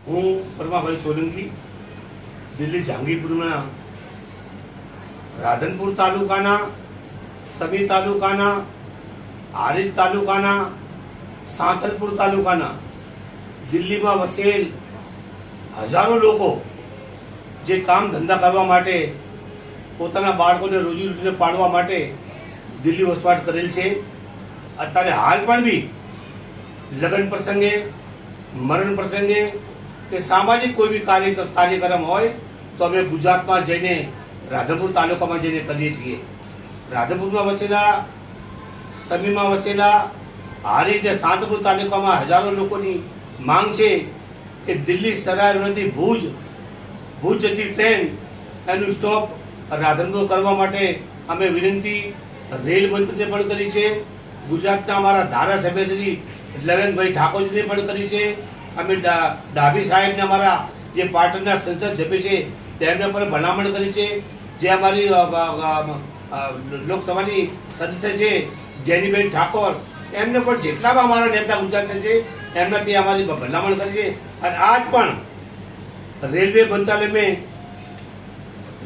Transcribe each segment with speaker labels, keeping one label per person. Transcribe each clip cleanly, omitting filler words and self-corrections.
Speaker 1: હું પરમાભાઈ સોલંકી દિલ્હી જહાંગીરપુરના રાધનપુર તાલુકાના, સમી તાલુકાના, હારીજ તાલુકાના, સાંતલપુર તાલુકાના દિલ્હીમાં વસેલ હજારો લોકો જે કામ ધંધા કરવા માટે, પોતાના બાળકોને રોજીરોટીને પાડવા માટે દિલ્હી વસવાટ કરેલ છે. અત્યારે હાલ પણ બી લગ્ન પ્રસંગે, મરણ પ્રસંગે કે સામાજિક કોઈ બી કાર્યક્રમ હોય તો અમે ગુજરાતમાં જઈને રાધનપુર તાલુકામાં જઈને કરીએ છીએ. રાધનપુરમાં વસેલા, સમીમાં વસેલા, હારીજ અને સાંતલપુર તાલુકામાં હજારો લોકોની માંગ છે કે દિલ્હી સરાયથી ભુજ જતી ટ્રેન એનું સ્ટોપ રાધનપુર કરવા માટે અમે વિનંતી રેલ મંત્રીને પણ કરી છે. ગુજરાતના અમારા ધારાસભ્ય શ્રી લવનભાઈ ઠાકોરજીને પણ કરી છે. અમે ડાભી સાહેબને અમારા જે પાટણના સંસદ સભ્ય છે તેમને પણ ભલામણ કરી છે. જે અમારી લોકસભાની સદસ્ય છે જેનીબેન ઠાકોર, એમને પણ જેટલા પણ અમારા નેતા ગુજરાતના છે એમનાથી અમારી ભલામણ કરી છે. અને આજ પણ રેલવે મંત્રાલયમાં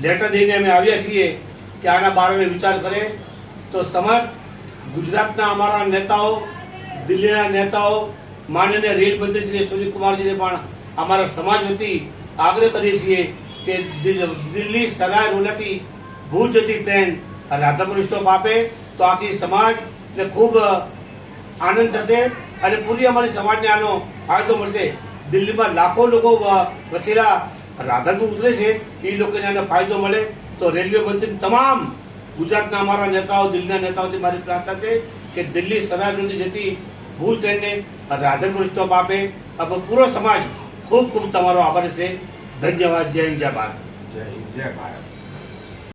Speaker 1: લેટર દઈને અમે આવ્યા છીએ કે આના બારે વિચાર કરે તો સમસ્ત ગુજરાતના અમારા નેતાઓ, દિલ્હીના નેતાઓ, માનનીય રેલ મંત્રી શ્રી સુનિલકુમારજીને પણ અમારા સમાજ વતી આગ્રહ કરીએ છીએ કે દિલ્હી સરાય રોલાથી ભુજ જતી ટ્રેન રાધનપુર સ્ટોપ આપે તો આખી સમાજને ખૂબ આનંદ થશે અને પૂરી અમારી સમાજને આનો ફાયદો મળશે. દિલ્હીમાં લાખો લોકો વસેલા રાધનપુર ઉતરે છે, એ લોકોને આનો ફાયદો મળે તો રેલવે મંત્રી તમામ ગુજરાતના અમારા નેતાઓ, દિલ્હીના નેતાઓથી મારી પ્રાર્થના છે કે દિલ્હી સરાયથી જતી ભુજ ટ્રેનને રાધનપુર સ્ટોપ આપે. પૂરો સમાજ ખૂબ ખૂબ તમારો આભાર છે. ધન્યવાદ. જય હિન્દ, જય ભારત.
Speaker 2: જય હિન્દ, જય ભારત.